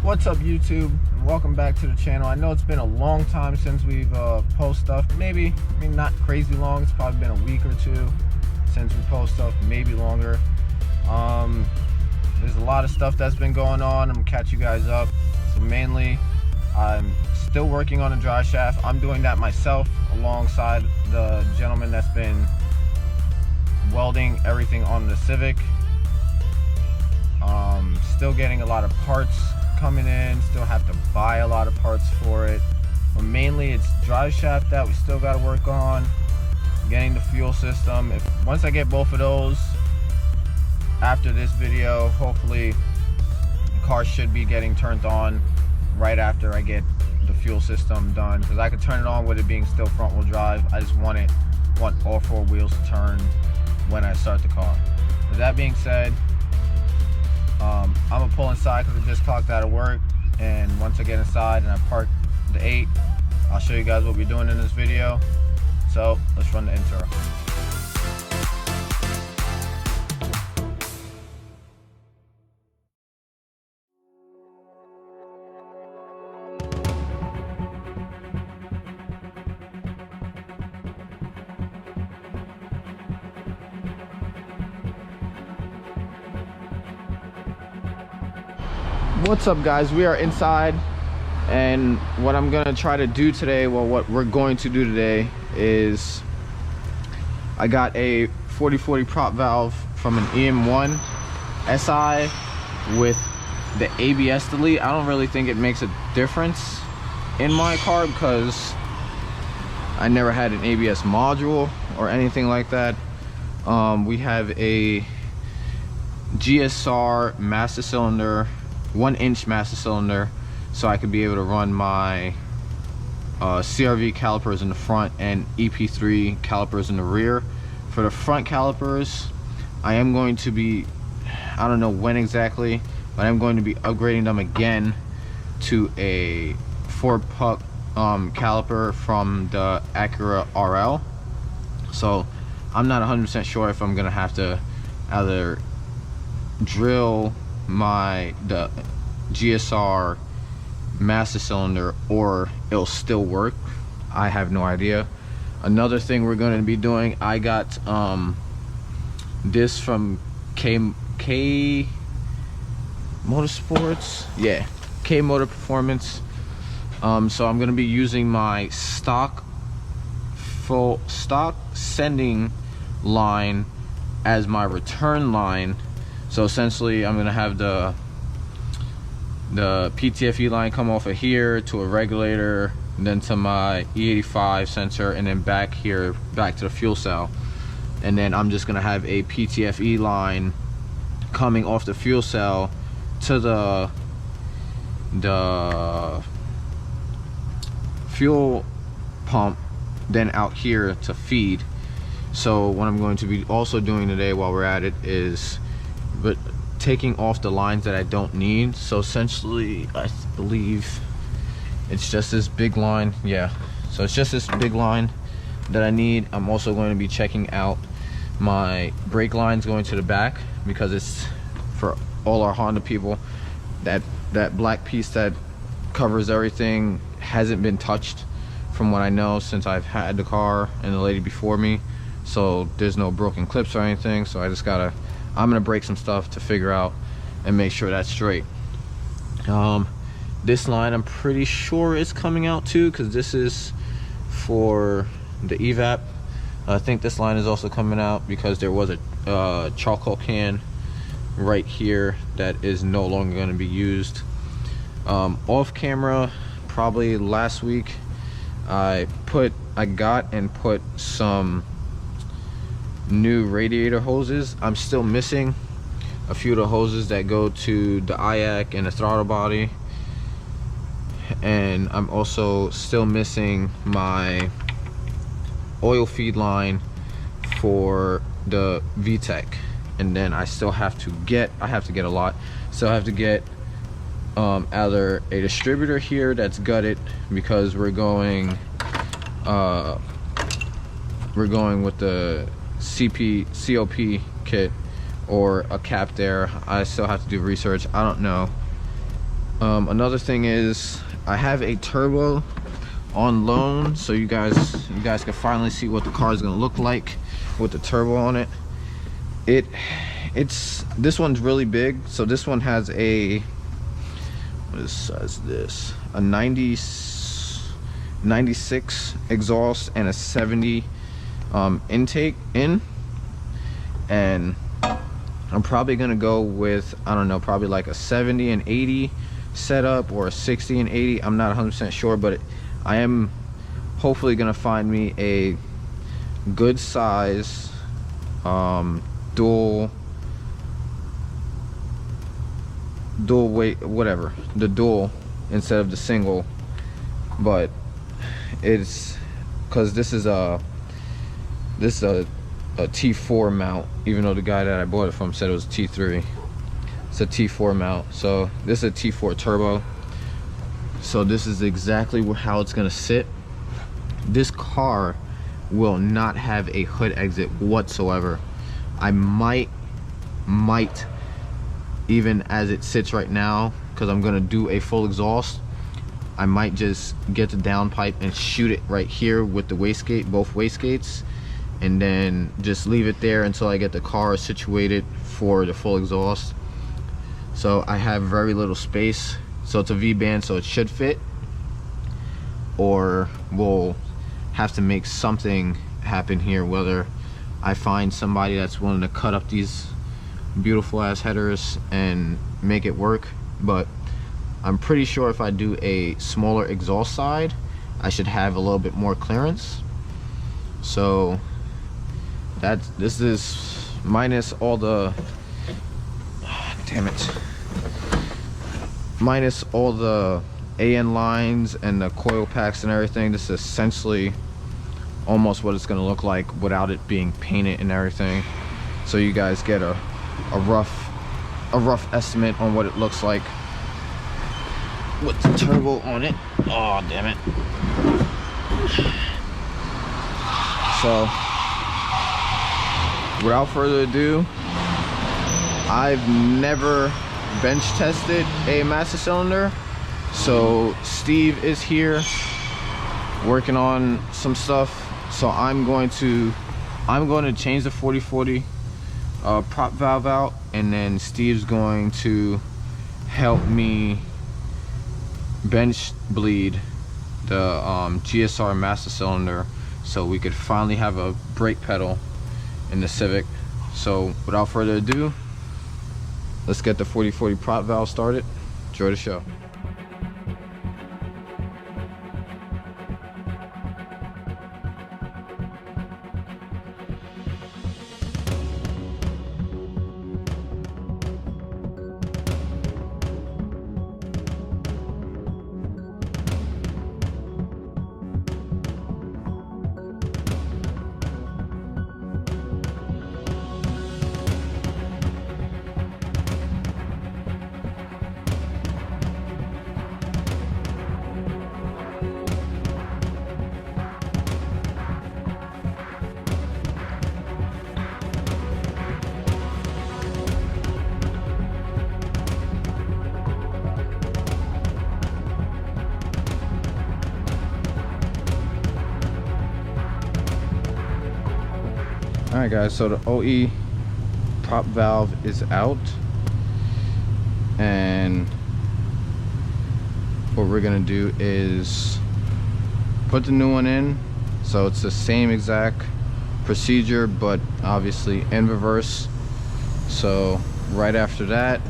What's up, YouTube? Welcome back to the channel. I know it's been a long time since we've posted stuff. Maybe, not crazy long. It's probably been a week or two since we post stuff, maybe longer. There's a lot of stuff that's been going on. I'm gonna catch you guys up. So mainly, I'm still working on a drive shaft. I'm doing that myself alongside the gentleman that's been welding everything on the Civic. Still getting a lot of parts coming in, still have to buy a lot of parts for it, but mainly it's drive shaft that we still got to work on, getting the fuel system. Once I get both of those after this video, hopefully the car should be getting turned on right after I get the fuel system done, because I could turn it on with it being still front wheel drive. I just want all four wheels to turn when I start the car. With that being said, I'm gonna pull inside because I just clocked out of work, and once I get inside and I park the 8, I'll show you guys what we're doing in this video. So let's run the intro. What's up, guys? We are inside, and what I'm gonna try to do today, well, what we're going to do today is I got a 4040 prop valve from an EM1 SI with the ABS delete. I don't really think it makes a difference in my car because I never had an ABS module or anything like that. We have a GSR master cylinder, 1-inch master cylinder, so I could be able to run my CRV calipers in the front and EP3 calipers in the rear. For the front calipers, I am going to be, I don't know when exactly, but I'm going to be upgrading them again to a 4-puck caliper from the Acura RL. So I'm not 100% sure if I'm gonna have to either drill the GSR master cylinder or it'll still work. I have no idea. Another thing we're going to be doing, I got this from K Motorsports, yeah, K Motor Performance. So I'm going to be using my stock sending line as my return line. So essentially, I'm gonna have the PTFE line come off of here to a regulator, and then to my E85 sensor, and then back here, back to the fuel cell. And then I'm just gonna have a PTFE line coming off the fuel cell to the fuel pump, then out here to feed. So what I'm going to be also doing today while we're at it is taking off the lines that I don't need. So essentially, I believe it's just this big line. Yeah, so it's just this big line that I need. I'm also going to be checking out my brake lines going to the back, because it's for all our Honda people, that black piece that covers everything hasn't been touched from what I know since I've had the car and the lady before me. So there's no broken clips or anything, so I'm gonna break some stuff to figure out and make sure that's straight. This line I'm pretty sure is coming out too, because this is for the evap. I think this line is also coming out because there was a charcoal can right here that is no longer going to be used. Off camera, probably last week, I got and put some new radiator hoses. I'm still missing a few of the hoses that go to the IAC and the throttle body, and I'm also still missing my oil feed line for the VTEC. And then I still have to get a lot. So I have to get either a distributor here that's gutted, because we're going with the COP kit, or a cap there. I still have to do research. I don't know. Another thing is I have a turbo on loan, so you guys can finally see what the car is gonna look like with the turbo on it. This one's really big. So this one has a, what is size this? A 96 exhaust and a 70 intake in, and I'm probably gonna go with, I don't know, probably like a 70 and 80 setup or a 60 and 80. I'm not 100% sure, but I am hopefully gonna find me a good size dual weight, whatever, the dual instead of the single. But it's because this is a T4 mount, even though the guy that I bought it from said it was a T3. It's a T4 mount, so this is a T4 turbo. So this is exactly how it's gonna sit. This car will not have a hood exit whatsoever. I might even as it sits right now, because I'm gonna do a full exhaust, I might just get the downpipe and shoot it right here with the wastegate, both wastegates, and then just leave it there until I get the car situated for the full exhaust. So I have very little space, so it's a V-band, so it should fit, or we'll have to make something happen here, whether I find somebody that's willing to cut up these beautiful ass headers and make it work. But I'm pretty sure if I do a smaller exhaust side, I should have a little bit more clearance. So this is minus all the, damn it, minus all the AN lines and the coil packs and everything. This is essentially almost what it's going to look like without it being painted and everything, so you guys get a rough estimate on what it looks like with the turbo on it. Oh, damn it. So without further ado, I've never bench tested a master cylinder, so Steve is here working on some stuff. So I'm going to change the 4040 prop valve out, and then Steve's going to help me bench bleed the GSR master cylinder, so we could finally have a brake pedal in the Civic. So without further ado, let's get the 4040 prop valve started. Enjoy the show. Alright guys, so the OE prop valve is out, and what we're gonna do is put the new one in. So it's the same exact procedure, but obviously in reverse. So right after that,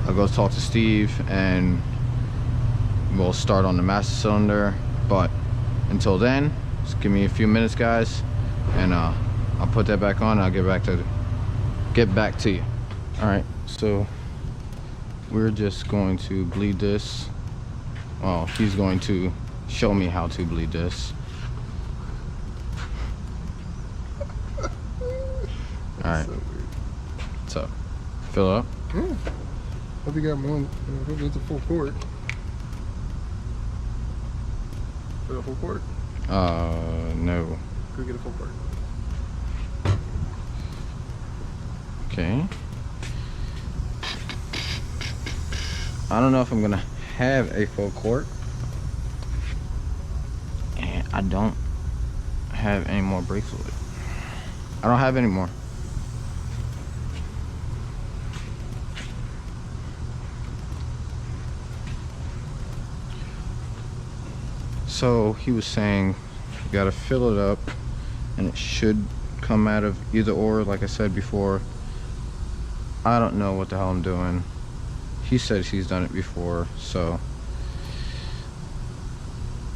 I'll go talk to Steve and we'll start on the master cylinder. But until then, just give me a few minutes guys, and I'll put that back on and I'll get back to you. All right, so we're just going to bleed this. Well, he's going to show me how to bleed this. All right, so fill up. Yeah, I think I'm on. It's a full quart. A full quart? No. Could we get a full quart? Okay. I don't know if I'm gonna have a full quart, and I don't have any more brake fluid. I don't have any more. So he was saying you gotta fill it up and it should come out of either or, like I said before. I don't know what the hell I'm doing. He said he's done it before, so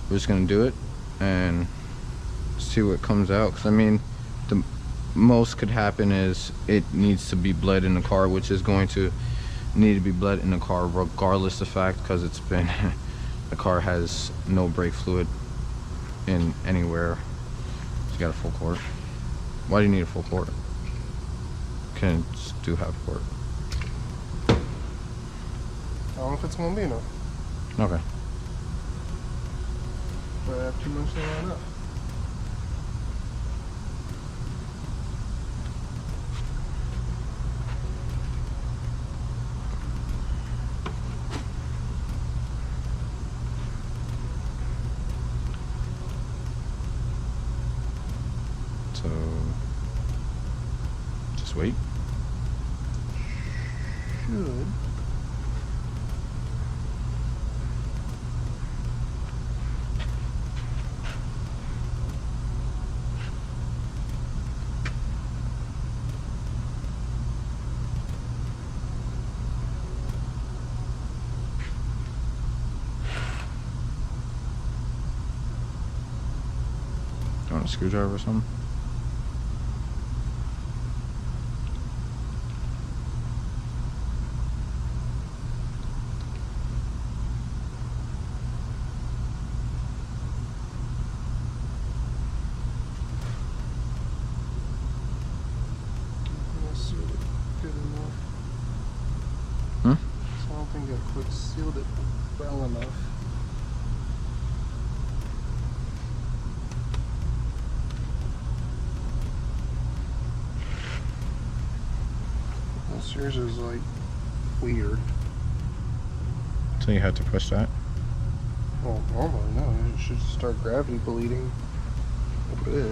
we're just gonna do it and see what comes out. Because I mean, the most could happen is it needs to be bled in the car, which is going to need to be bled in the car regardless of the fact, because it's been the car has no brake fluid in anywhere. So you got a full quart. Why do you need a full quart? Can just do half a quart. I don't know if it's gonna be enough. Okay. But I have too much to line up. So just wait. Should. You want a screwdriver or something? I sealed it good enough. Hmm? So I don't think I quite sealed it well enough. This yours is like weird. So you had to push that? Well, normally, no. It should start gravity bleeding a bit.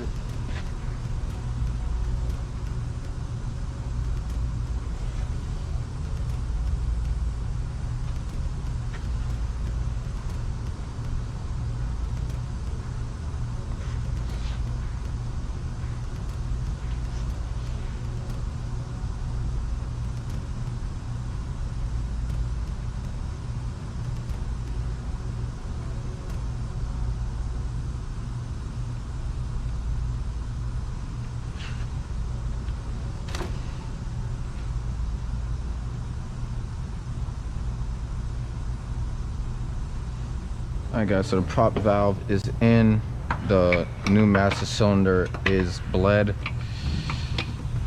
Alright guys, so the prop valve is in, the new master cylinder is bled.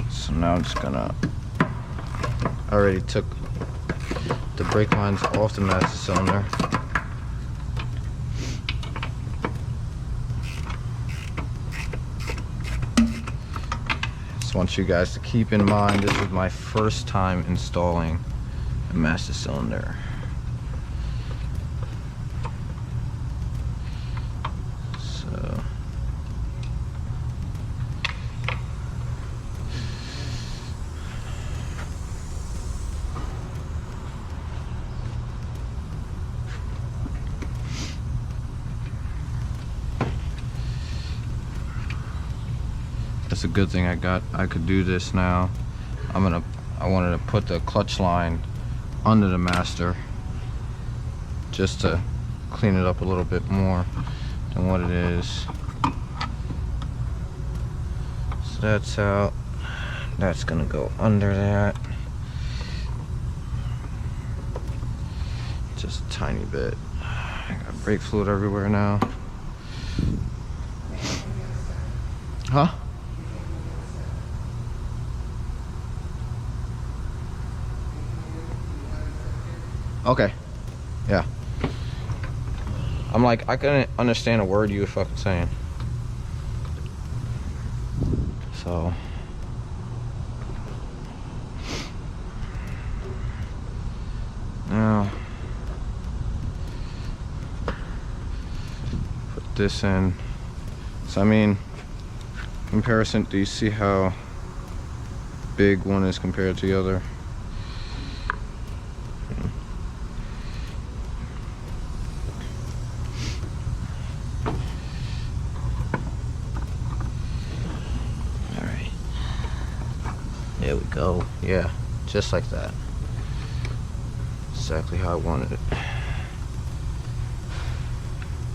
So now I'm just gonna, I already took the brake lines off the master cylinder. Just want you guys to keep in mind, this is my first time installing a master cylinder. It's a good thing I could do this now. I wanted to put the clutch line under the master just to clean it up a little bit more than what it is. So that's out. That's gonna go under that. Just a tiny bit. I got brake fluid everywhere now. Huh? Okay. Yeah. I'm like, I couldn't understand a word you were fucking saying. So. Now, this in. So I mean, comparison, do you see how big one is compared to the other? Alright. There we go. Yeah, just like that. Exactly how I wanted it.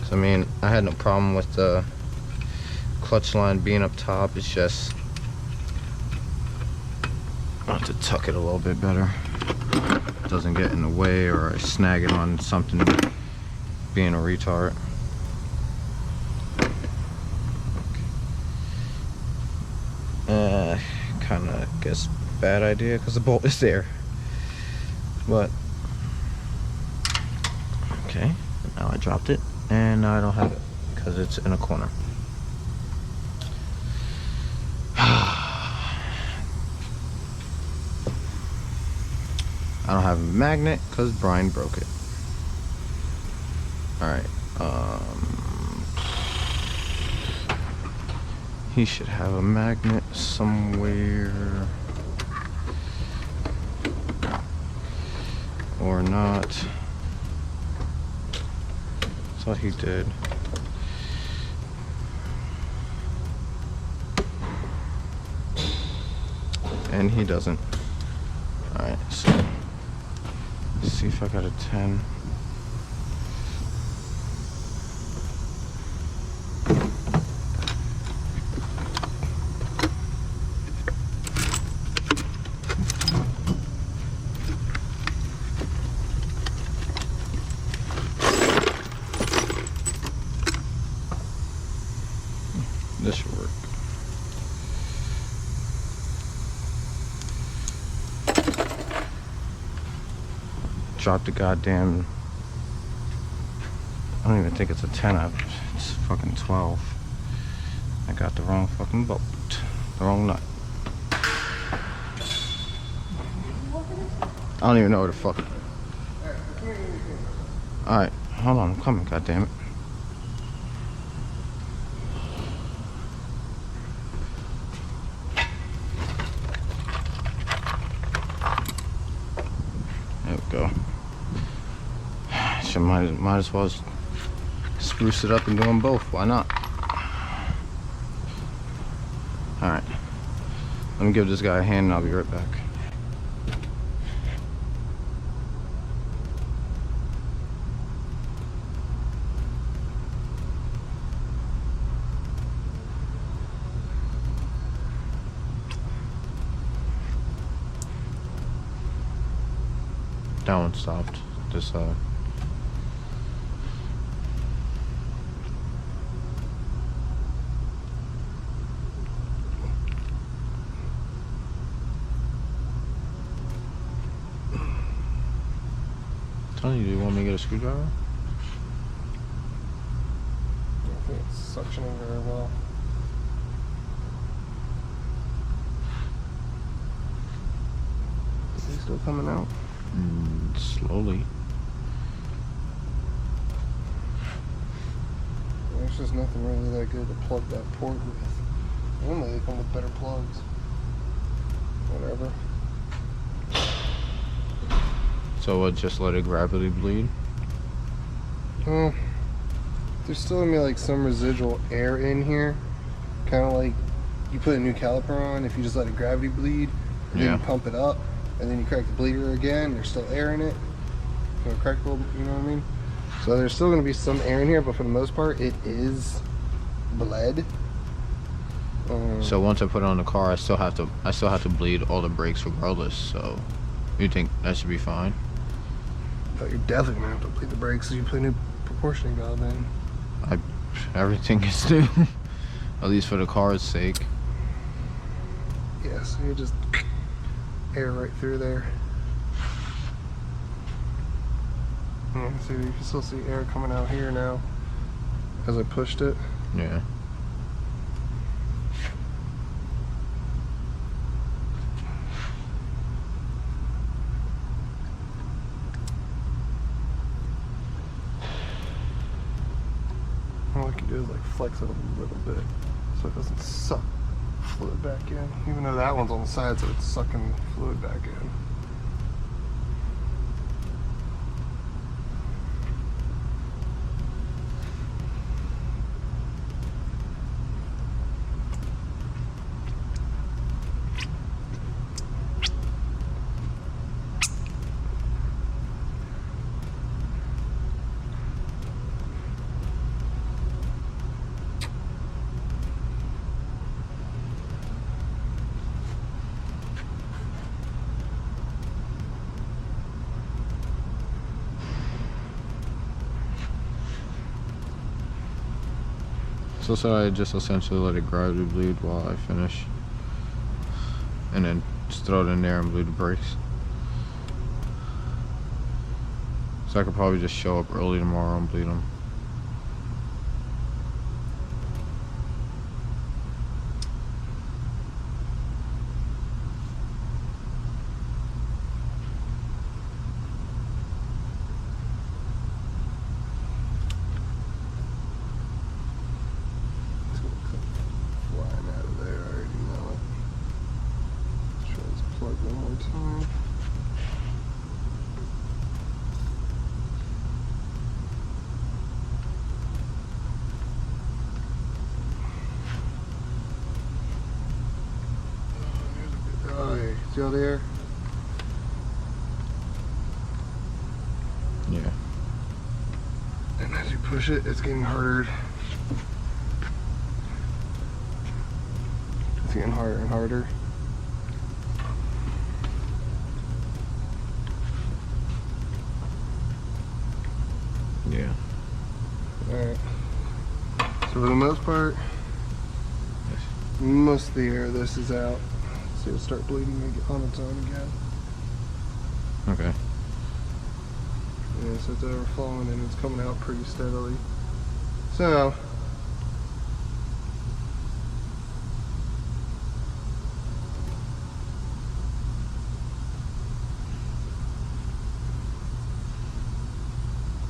So, I mean, I had no problem with the clutch line being up top. It's just I have to tuck it a little bit better. It doesn't get in the way or I snag it on something being a retard. Kind of guess bad idea because the bolt is there. But okay, now I dropped it and now I don't have it because it's in a corner. I don't have a magnet because Brian broke it. Alright, he should have a magnet somewhere. Or not. Thought he did. And he doesn't. Alright, so let's see if I got a 10. This should work. Drop the goddamn. I don't even think it's a 10 up. It's fucking 12. I got the wrong fucking bolt. The wrong nut. I don't even know where the fuck. Alright, hold on, I'm coming, goddammit. There we go. Might as well spruce it up and do them both. Why not? Alright. Let me give this guy a hand and I'll be right back. That one stopped. This side. Tony, do you want me to get a screwdriver? I think it's suctioning very well. Is he still coming out? Slowly. There's just nothing really that good to plug that port with. Normally they come with better plugs. Whatever. So what, just let it gravity bleed? Well, there's still gonna be like some residual air in here. Kind of like you put a new caliper on, if you just let it gravity bleed, and then you pump it up, and then you crack the bleeder again, there's still air in it. You know, crack a little, you know what I mean? So there's still gonna be some air in here, but for the most part, it is bled. So once I put it on the car, I still have to bleed all the brakes regardless. So you think that should be fine? But you're definitely gonna have to bleed the brakes, so you put a new proportioning valve in. Everything is new, at least for the car's sake. Yeah, so you just air right through there. Yeah, see, you can still see air coming out here now as I pushed it. Yeah. Well, all I can do is like flex it a little bit so it doesn't suck fluid back in. Even though that one's on the side, so it's sucking fluid back in. So I just essentially let it gravity bleed while I finish, and then just throw it in there and bleed the brakes. So I could probably just show up early tomorrow and bleed them. See all there? Yeah. And as you push it, it's getting harder. It's getting harder and harder. Yeah. Alright. So for the most part, most of the air of this is out. So it'll start bleeding on its own again. Okay. Yeah, so it's overflowing and it's coming out pretty steadily. So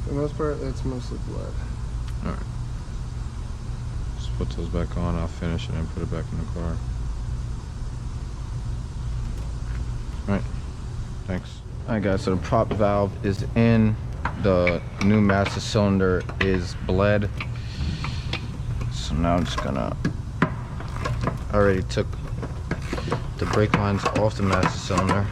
for the most part, that's mostly blood. Alright. Just put those back on, I'll finish it and put it back in the car. Alright, thanks. Alright guys, so the prop valve is in, the new master cylinder is bled. So now I'm just gonna, I already took the brake lines off the master cylinder.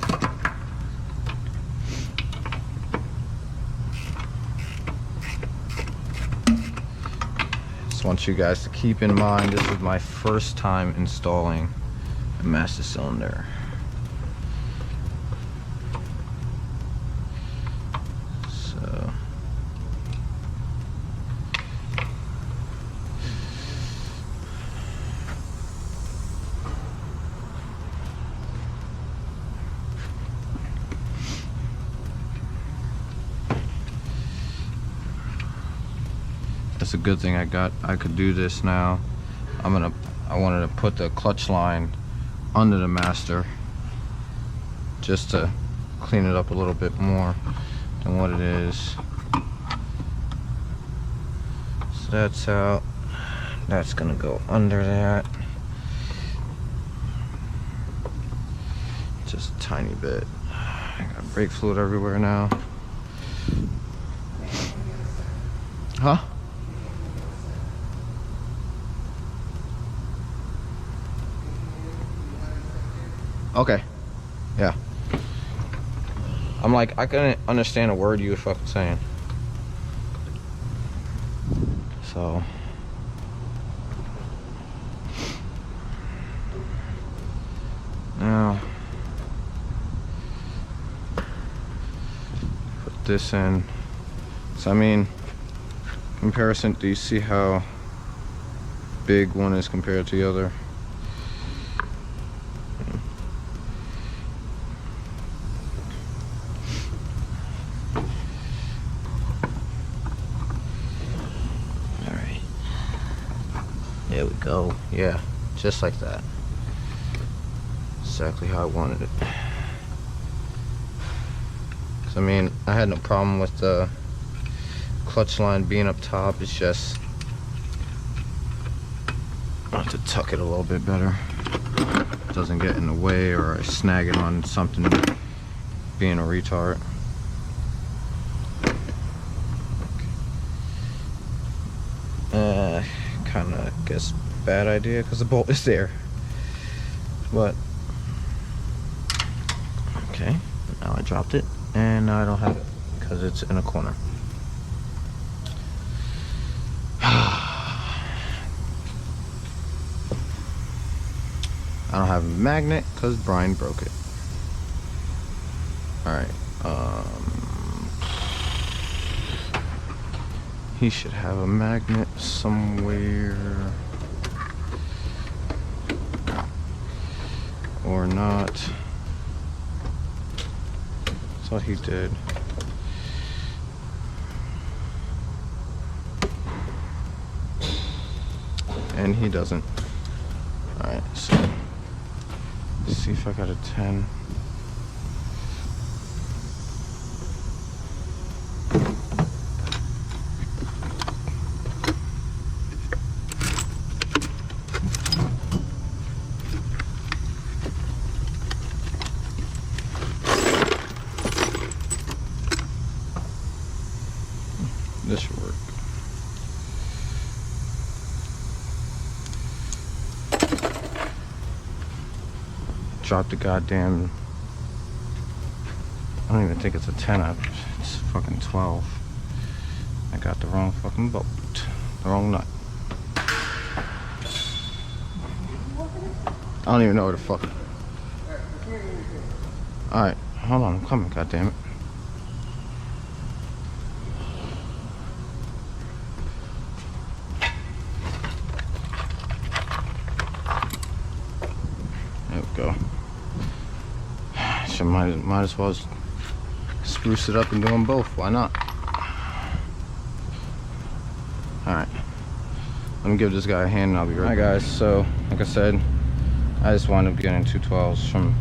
Just want you guys to keep in mind, this is my first time installing a master cylinder. It's a good thing I could do this now. I wanted to put the clutch line under the master just to clean it up a little bit more than what it is. So that's out. That's gonna go under that. Just a tiny bit. I got brake fluid everywhere now. Huh? Okay. Yeah. I'm like, I couldn't understand a word you were fucking saying. So. Now. Put this in. So, I mean, comparison, do you see how big one is compared to the other? There we go. Yeah, just like that. Exactly how I wanted it. So, I mean, I had no problem with the clutch line being up top. It's just I have to tuck it a little bit better. It doesn't get in the way or I snag it on something being a retard. Kinda guess bad idea because the bolt is there. But okay, now I dropped it and now I don't have it because it's in a corner. I don't have a magnet because Brian broke it. Alright, he should have a magnet somewhere. Or not. Thought he did. And he doesn't. Alright, so let's see if I got a 10. This should work. Drop the goddamn. I don't even think it's a 10. It's fucking 12. I got the wrong fucking bolt. The wrong nut. I don't even know where the fuck. Alright, hold on, I'm coming, goddammit. There we go. Might as well spruce it up and do them both. Why not? Alright. Let me give this guy a hand and I'll be right back. Alright guys, so like I said, I just wound up getting 2 12s from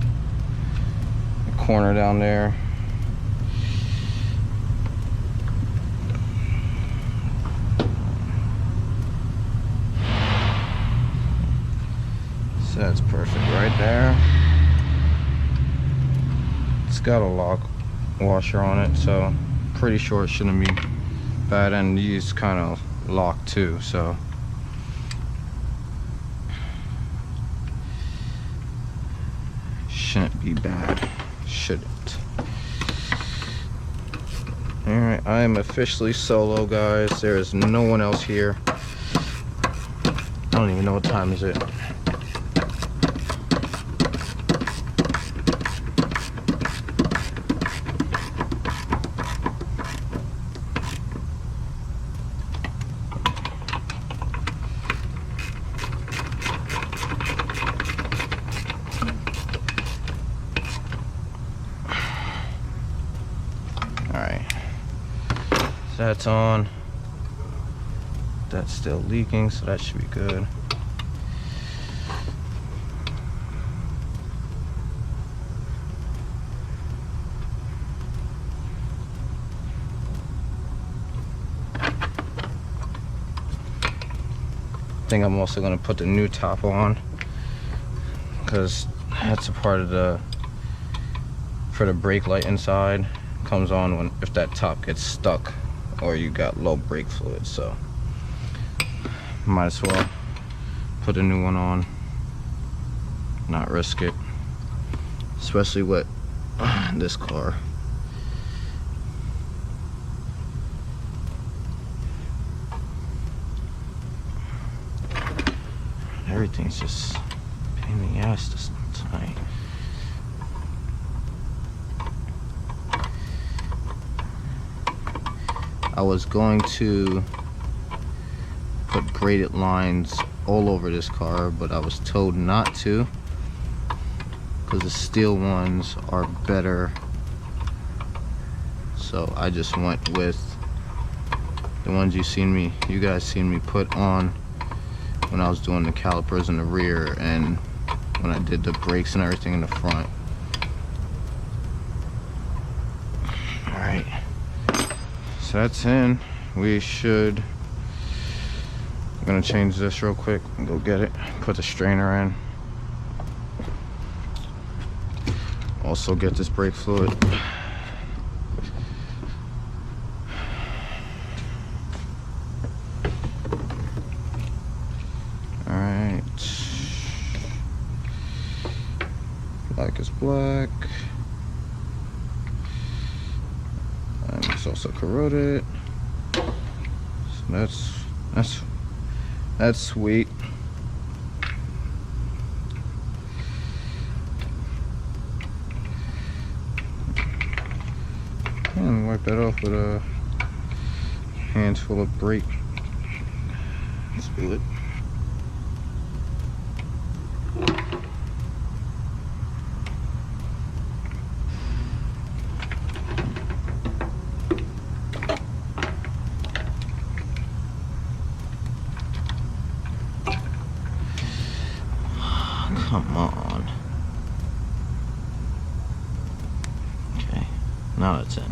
the corner down there. So that's perfect right there. It's got a lock washer on it, so pretty sure it shouldn't be bad, and these kind of lock too, so shouldn't be bad. Shouldn't. Alright, I am officially solo, guys. There is no one else here. I don't even know what time is it. That's on. That's still leaking, so that should be good. I think I'm also going to put the new top on, because that's a part of the, for the brake light inside, comes on when if that top gets stuck or you got low brake fluid, so might as well put a new one on, not risk it, especially with this car. Everything's just a pain in the ass this tonight. I was going to put braided lines all over this car, but I was told not to because the steel ones are better. So I just went with the ones you guys seen me put on when I was doing the calipers in the rear and when I did the brakes and everything in the front. Alright. So that's in. We should I'm gonna change this real quick and go get it, put the strainer in. Also get this brake fluid. Alright. Black is black. And it's also corroded. So that's sweet. And wipe that off with a handful of brake fluid. Come on. Okay, now it's in.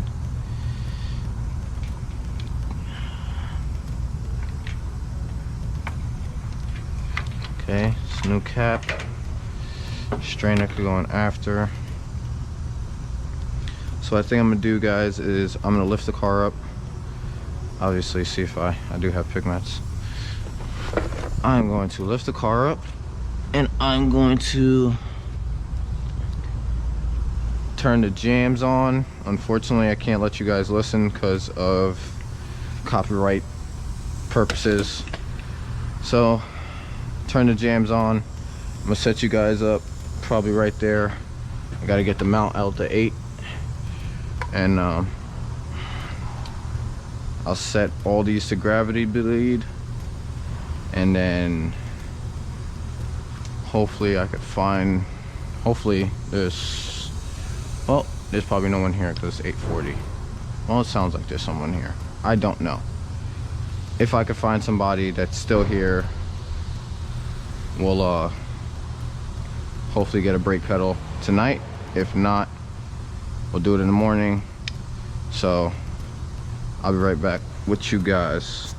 Okay, it's a new cap. Strainer could go in after. So what I think I'm gonna do, guys, is I'm gonna lift the car up. Obviously, see if I do have pigments. I'm going to lift the car up, and I'm going to turn the jams on. Unfortunately, I can't let you guys listen because of copyright purposes. So, turn the jams on. I'm gonna set you guys up probably right there. I gotta get the mount out to 8, and I'll set all these to gravity bleed, and then hopefully I could find, hopefully there's, well, there's probably no one here because it's 8:40. Well, it sounds like there's someone here. I don't know. If I could find somebody that's still here, we'll hopefully get a brake pedal tonight. If not, we'll do it in the morning. So I'll be right back with you guys.